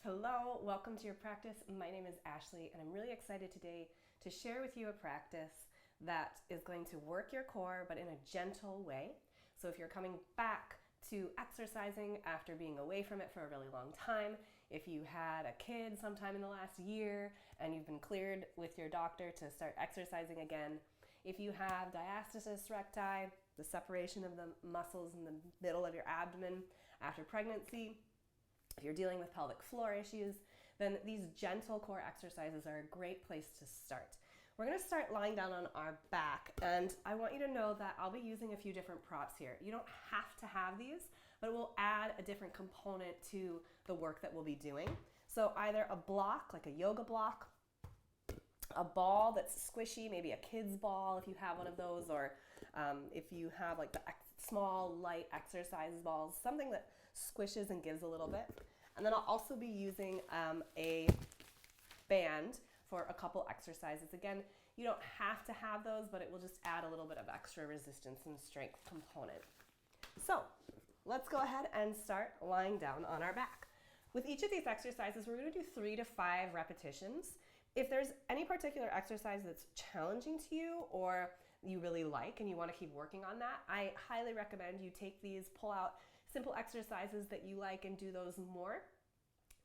Hello, welcome to your practice. My name is Ashley, and I'm really excited today to share with you a practice that is going to work your core, but in a gentle way. So if you're coming back to exercising after being away from it for a really long time, if you had a kid sometime in the last year and you've been cleared with your doctor to start exercising again, if you have diastasis recti, the separation of the muscles in the middle of your abdomen after pregnancy, if you're dealing with pelvic floor issues, then these gentle core exercises are a great place to start. We're going to start lying down on our back, and I want you to know that I'll be using a few different props here. You don't have to have these, but it will add a different component to the work that we'll be doing. So either a block, like a yoga block, a ball that's squishy, maybe a kid's ball if you have one of those, or if you have like the small light exercise balls, something that squishes and gives a little bit. And then I'll also be using a band for a couple exercises. Again, you don't have to have those, but it will just add a little bit of extra resistance and strength component. So let's go ahead and start lying down on our back. With each of these exercises, we're going to do 3 to 5 repetitions. If there's any particular exercise that's challenging to you or you really like and you want to keep working on that, I highly recommend you take these, pull out simple exercises that you like and do those more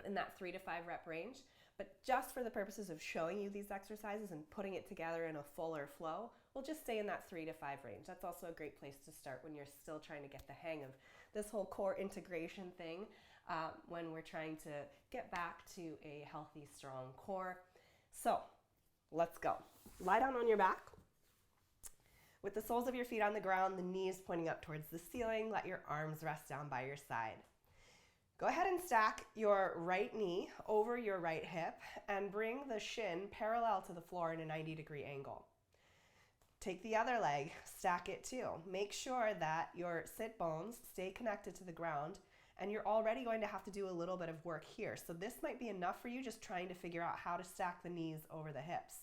in that 3 to 5 rep range. But just for the purposes of showing you these exercises and putting it together in a fuller flow, we'll just stay in that 3 to 5 range. That's also a great place to start when you're still trying to get the hang of this whole core integration thing, when we're trying to get back to a healthy, strong core. So let's go. Lie down on your back with the soles of your feet on the ground, the knees pointing up towards the ceiling. Let your arms rest down by your side. Go ahead and stack your right knee over your right hip and bring the shin parallel to the floor in a 90-degree angle. Take the other leg, stack it too. Make sure that your sit bones stay connected to the ground, and you're already going to have to do a little bit of work here. So this might be enough for you just trying to figure out how to stack the knees over the hips.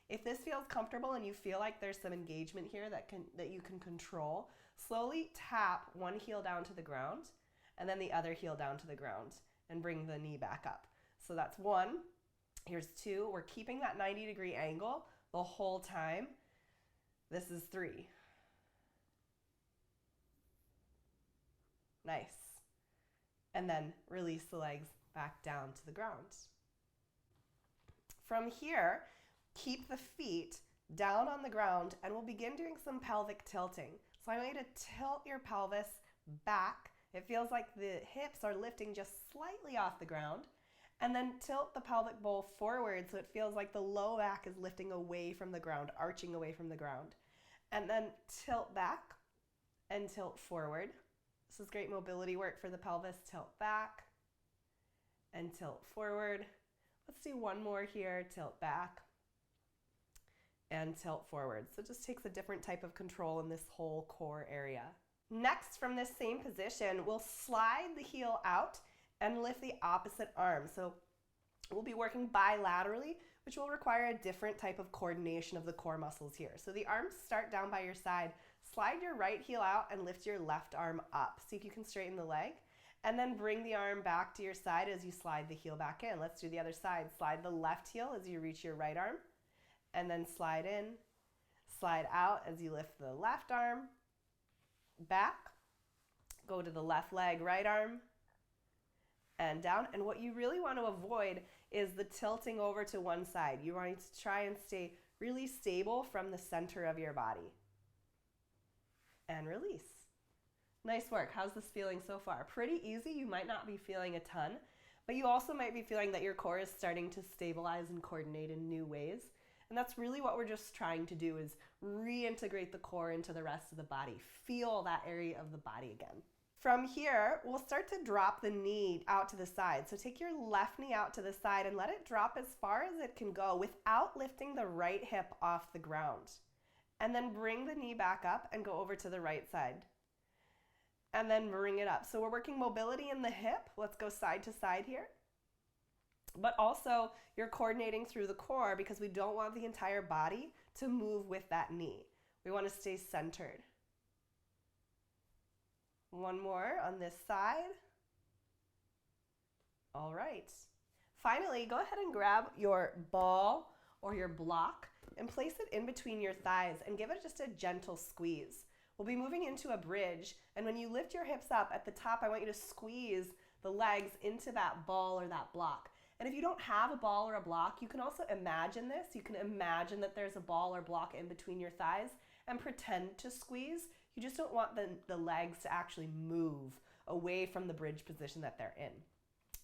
If this feels comfortable and you feel like there's some engagement here that you can control, slowly tap one heel down to the ground and then the other heel down to the ground and bring the knee back up. So that's 1. Here's 2. We're keeping that 90-degree angle the whole time. This is 3. Nice. And then release the legs back down to the ground. From here, keep the feet down on the ground and we'll begin doing some pelvic tilting. So I want you to tilt your pelvis back. It feels like the hips are lifting just slightly off the ground, and then tilt the pelvic bowl forward so it feels like the low back is lifting away from the ground, arching away from the ground. And then tilt back and tilt forward. This is great mobility work for the pelvis. Tilt back and tilt forward. Let's do one more here. Tilt back and tilt forward. So it just takes a different type of control in this whole core area. Next, from this same position, we'll slide the heel out and lift the opposite arm. So we'll be working bilaterally, which will require a different type of coordination of the core muscles here. So the arms start down by your side. Slide your right heel out and lift your left arm up. See if you can straighten the leg. And then bring the arm back to your side as you slide the heel back in. Let's do the other side. Slide the left heel as you reach your right arm. And then slide in, slide out as you lift the left arm back. Go to the left leg, right arm, and down. And what you really want to avoid is the tilting over to one side. You want to try and stay really stable from the center of your body. And release. Nice work. How's this feeling so far? Pretty easy. You might not be feeling a ton, but you also might be feeling that your core is starting to stabilize and coordinate in new ways. And that's really what we're just trying to do, is reintegrate the core into the rest of the body. Feel that area of the body again. From here, we'll start to drop the knee out to the side. So take your left knee out to the side and let it drop as far as it can go without lifting the right hip off the ground. And then bring the knee back up and go over to the right side. And then bring it up. So we're working mobility in the hip. Let's go side to side here. But also you're coordinating through the core because we don't want the entire body to move with that knee. We want to stay centered. One more on this side. All right. Finally, go ahead and grab your ball or your block and place it in between your thighs and give it just a gentle squeeze. We'll be moving into a bridge, and when you lift your hips up at the top, I want you to squeeze the legs into that ball or that block. And if you don't have a ball or a block, you can also imagine this. You can imagine that there's a ball or block in between your thighs and pretend to squeeze. You just don't want the legs to actually move away from the bridge position that they're in.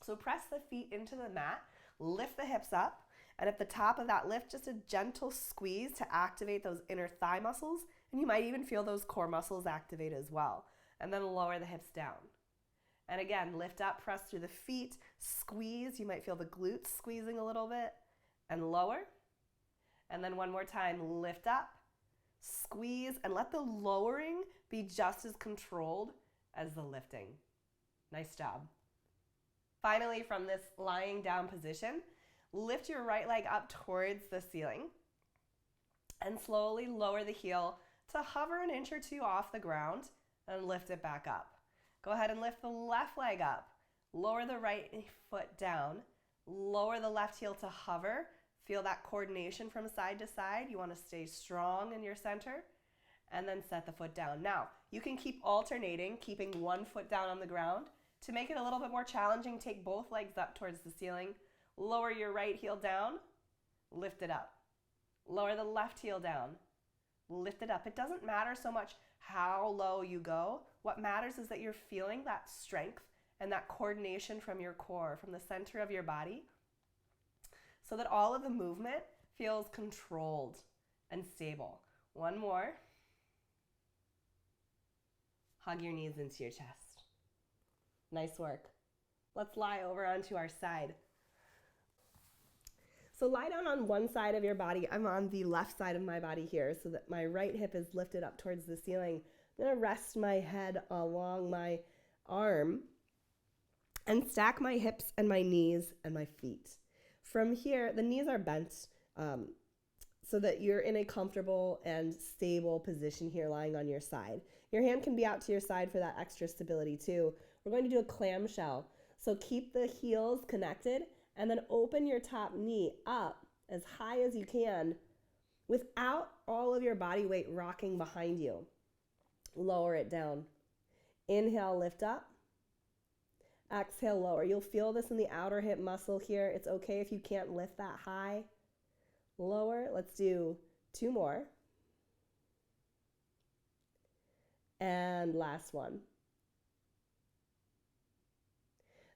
So press the feet into the mat, lift the hips up, and at the top of that lift, just a gentle squeeze to activate those inner thigh muscles, and you might even feel those core muscles activate as well. And then lower the hips down. And again, lift up, press through the feet, squeeze. You might feel the glutes squeezing a little bit, and lower. And then one more time, lift up, squeeze, and let the lowering be just as controlled as the lifting. Nice job. Finally, from this lying down position, lift your right leg up towards the ceiling and slowly lower the heel to hover an inch or two off the ground and lift it back up. Go ahead and lift the left leg up. Lower the right foot down. Lower the left heel to hover. Feel that coordination from side to side. You want to stay strong in your center. And then set the foot down. Now, you can keep alternating, keeping one foot down on the ground. To make it a little bit more challenging, take both legs up towards the ceiling. Lower your right heel down. Lift it up. Lower the left heel down. Lift it up. It doesn't matter so much how low you go. What matters is that you're feeling that strength and that coordination from your core, from the center of your body, so that all of the movement feels controlled and stable. One more. Hug your knees into your chest. Nice work. Let's lie over onto our side. So lie down on one side of your body. I'm on the left side of my body here so that my right hip is lifted up towards the ceiling. I'm going to rest my head along my arm and stack my hips and my knees and my feet. From here, the knees are bent so that you're in a comfortable and stable position here lying on your side. Your hand can be out to your side for that extra stability too. We're going to do a clamshell. So keep the heels connected and then open your top knee up as high as you can without all of your body weight rocking behind you. Lower it down. Inhale, lift up. Exhale, lower. You'll feel this in the outer hip muscle here. It's okay if you can't lift that high. Lower. Let's do 2 more. And last one.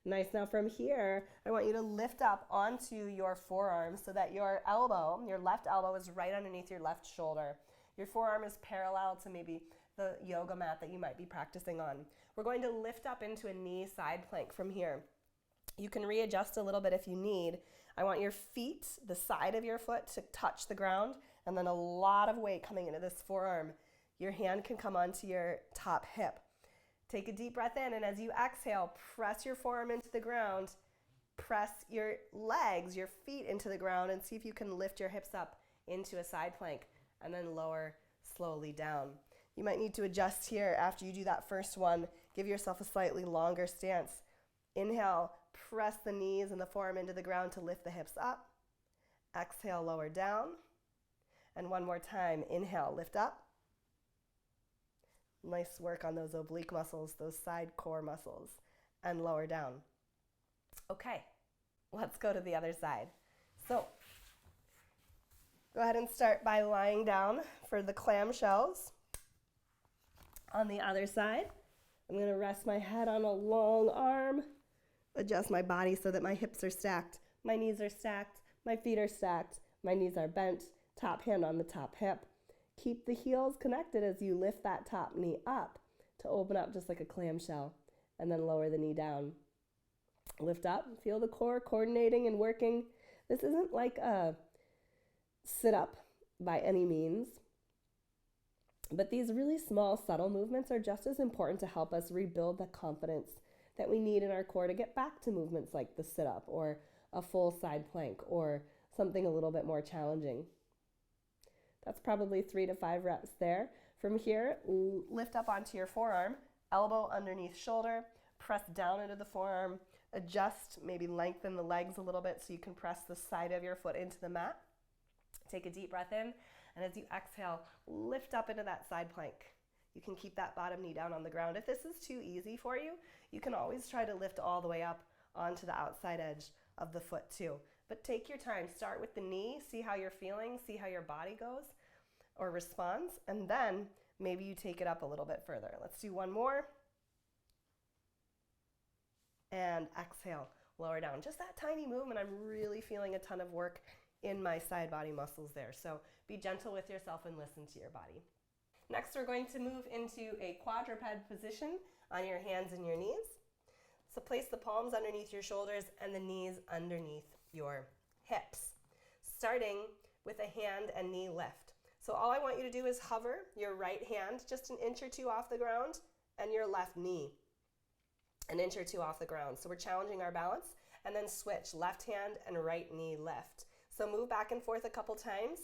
Nice. Now from here, I want you to lift up onto your forearm so that your elbow, your left elbow is right underneath your left shoulder. Your forearm is parallel to maybe the yoga mat that you might be practicing on. We're going to lift up into a knee side plank from here. You can readjust a little bit if you need. I want your feet, the side of your foot, to touch the ground, and then a lot of weight coming into this forearm. Your hand can come onto your top hip. Take a deep breath in, and as you exhale, press your forearm into the ground. Press your legs, your feet into the ground, and see if you can lift your hips up into a side plank, and then lower slowly down. You might need to adjust here after you do that first one. Give yourself a slightly longer stance. Inhale, press the knees and the forearm into the ground to lift the hips up. Exhale, lower down. And one more time, inhale, lift up. Nice work on those oblique muscles, those side core muscles, and lower down. Okay, let's go to the other side. So go ahead and start by lying down for the clamshells. On the other side, I'm going to rest my head on a long arm, adjust my body so that my hips are stacked, my knees are stacked, my feet are stacked, my knees are bent, top hand on the top hip. Keep the heels connected as you lift that top knee up to open up just like a clamshell, and then lower the knee down. Lift up, feel the core coordinating and working. This isn't like a sit-up by any means, but these really small, subtle movements are just as important to help us rebuild the confidence that we need in our core to get back to movements like the sit-up or a full side plank or something a little bit more challenging. That's probably 3 to 5 reps there. From here, lift up onto your forearm, elbow underneath shoulder, press down into the forearm, Adjust, maybe lengthen the legs a little bit so you can press the side of your foot into the mat. Take a deep breath in, and as you exhale, lift up into that side plank. You can keep that bottom knee down on the ground. If this is too easy for you, you can always try to lift all the way up onto the outside edge of the foot too. But take your time. Start with the knee, see how you're feeling, see how your body goes or responds, and then maybe you take it up a little bit further. Let's do one more. And exhale, lower down. Just that tiny movement. I'm really feeling a ton of work in my side body muscles there. So be gentle with yourself and listen to your body. Next, we're going to move into a quadruped position on your hands and your knees. So place the palms underneath your shoulders and the knees underneath your hips, starting with a hand and knee lift. So all I want you to do is hover your right hand just an inch or two off the ground and your left knee an inch or two off the ground. So we're challenging our balance, and then switch left hand and right knee lift. So move back and forth a couple times.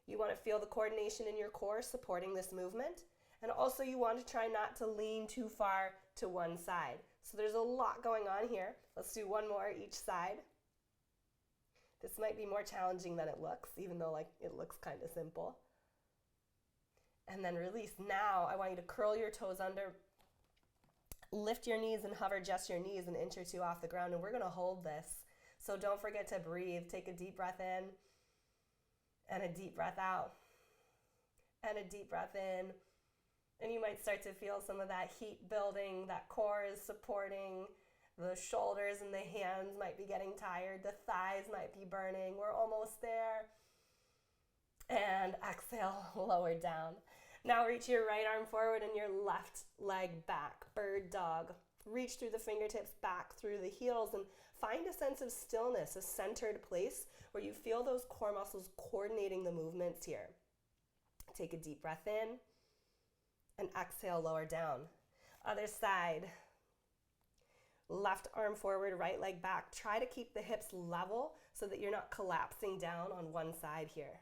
You want to feel the coordination in your core supporting this movement. And also you want to try not to lean too far to one side. So there's a lot going on here. Let's do one more each side. This might be more challenging than it looks, even though it looks kind of simple. And then release. Now I want you to curl your toes under, lift your knees and hover just your knees an inch or two off the ground, and we're going to hold this. So don't forget to breathe. Take a deep breath in and a deep breath out and a deep breath in. And you might start to feel some of that heat building, that core is supporting, the shoulders and the hands might be getting tired, the thighs might be burning. We're almost there. And exhale, lower down. Now reach your right arm forward and your left leg back, bird dog. Reach through the fingertips back through the heels and find a sense of stillness, a centered place where you feel those core muscles coordinating the movements here. Take a deep breath in and exhale, lower down. Other side. Left arm forward, right leg back. Try to keep the hips level so that you're not collapsing down on one side here.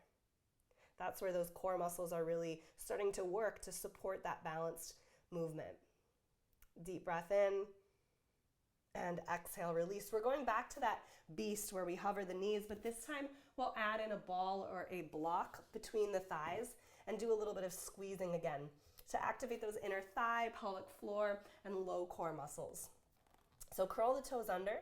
That's where those core muscles are really starting to work to support that balanced movement. Deep breath in and exhale, release. We're going back to that beast where we hover the knees, but this time we'll add in a ball or a block between the thighs and do a little bit of squeezing again to activate those inner thigh, pelvic floor, and low core muscles. So curl the toes under,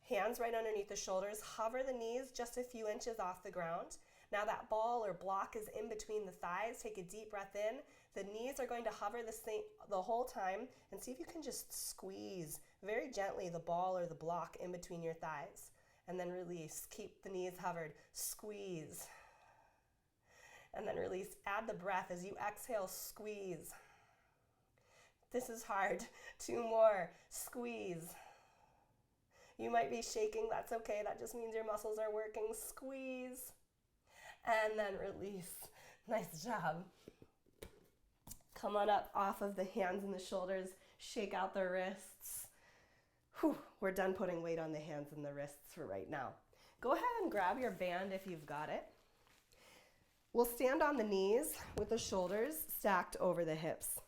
hands right underneath the shoulders, hover the knees just a few inches off the ground. Now that ball or block is in between the thighs. Take a deep breath in. The knees are going to hover the whole time, and see if you can just squeeze very gently the ball or the block in between your thighs. And then release. Keep the knees hovered. Squeeze. And then release. Add the breath as you exhale, squeeze. This is hard. 2 more. Squeeze. You might be shaking. That's okay. That just means your muscles are working. Squeeze. And then release. Nice job. Come on up off of the hands and the shoulders. Shake out the wrists. Whew, we're done putting weight on the hands and the wrists for right now. Go ahead and grab your band if you've got it. We'll stand on the knees with the shoulders stacked over the hips.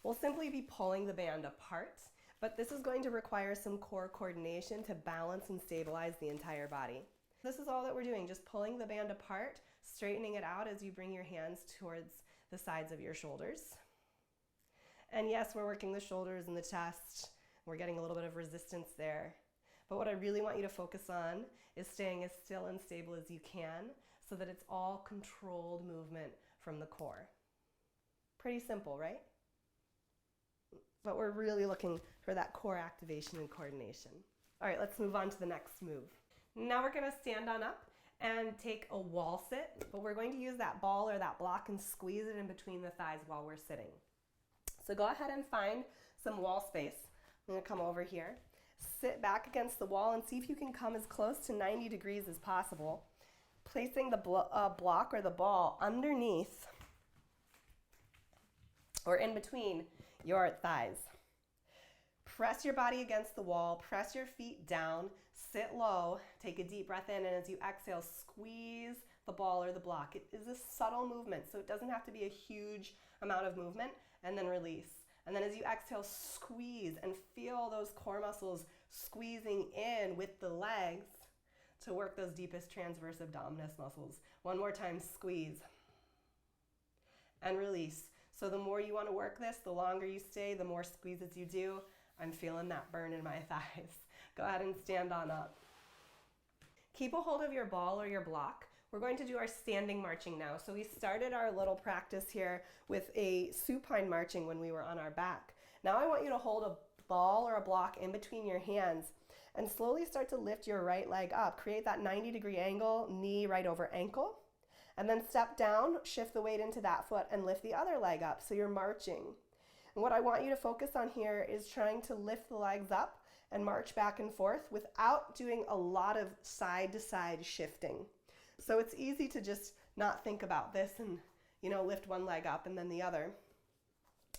We'll simply be pulling the band apart, but this is going to require some core coordination to balance and stabilize the entire body. This is all that we're doing, just pulling the band apart, straightening it out as you bring your hands towards the sides of your shoulders. And yes, we're working the shoulders and the chest. We're getting a little bit of resistance there. But what I really want you to focus on is staying as still and stable as you can so that it's all controlled movement from the core. Pretty simple, right? But we're really looking for that core activation and coordination. All right, let's move on to the next move. Now we're gonna stand on up and take a wall sit, but we're going to use that ball or that block and squeeze it in between the thighs while we're sitting. So go ahead and find some wall space. I'm gonna come over here, sit back against the wall and see if you can come as close to 90 degrees as possible, placing the block or the ball underneath or in between your thighs. Press your body against the wall, press your feet down, sit low, take a deep breath in, and as you exhale, squeeze the ball or the block. It is a subtle movement, so it doesn't have to be a huge amount of movement, and then release. And then as you exhale, squeeze and feel those core muscles squeezing in with the legs to work those deepest transverse abdominis muscles. One more time, squeeze and release. So the more you want to work this, the longer you stay, the more squeezes you do. I'm feeling that burn in my thighs. Go ahead and stand on up. Keep a hold of your ball or your block. We're going to do our standing marching now. So we started our little practice here with a supine marching when we were on our back. Now I want you to hold a ball or a block in between your hands and slowly start to lift your right leg up. Create that 90-degree angle, knee right over ankle. And then step down, shift the weight into that foot and lift the other leg up. So you're marching. And what I want you to focus on here is trying to lift the legs up and march back and forth without doing a lot of side-to-side shifting. So it's easy to just not think about this and, lift one leg up and then the other.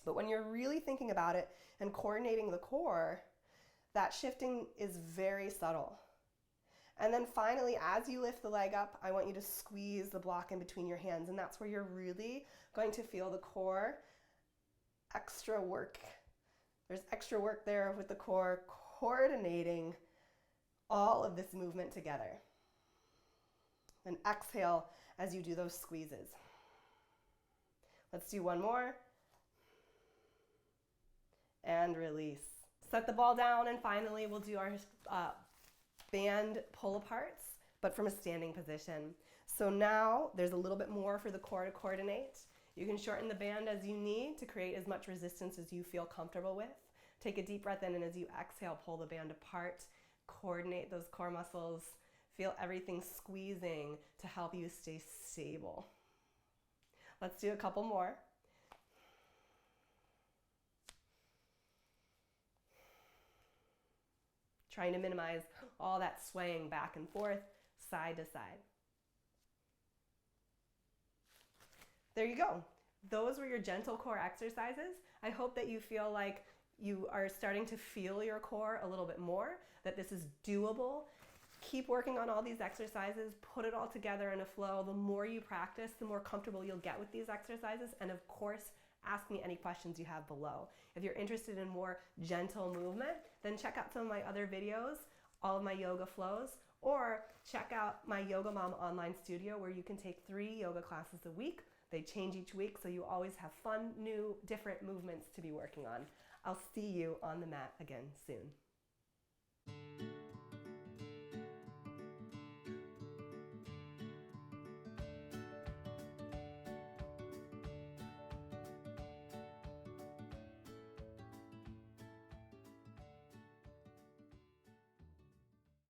But when you're really thinking about it and coordinating the core, that shifting is very subtle. And then finally, as you lift the leg up, I want you to squeeze the block in between your hands, and that's where you're really going to feel the core extra work. There's extra work there with the core coordinating all of this movement together. And exhale as you do those squeezes. Let's do one more. And release. Set the ball down, and finally we'll do our band pull aparts, but from a standing position. So now there's a little bit more for the core to coordinate. You can shorten the band as you need to create as much resistance as you feel comfortable with. Take a deep breath in, and as you exhale, pull the band apart, coordinate those core muscles, feel everything squeezing to help you stay stable. Let's do a couple more. Trying to minimize all that swaying back and forth, side to side. There you go. Those were your gentle core exercises. I hope that you feel like you are starting to feel your core a little bit more, that this is doable. Keep working on all these exercises, put it all together in a flow. The more you practice, the more comfortable you'll get with these exercises. And of course, ask me any questions you have below. If you're interested in more gentle movement, then check out some of my other videos, all of my yoga flows, or check out my Yoga Mom online studio where you can take 3 yoga classes a week. They change each week, so you always have fun, new, different movements to be working on. I'll see you on the mat again soon.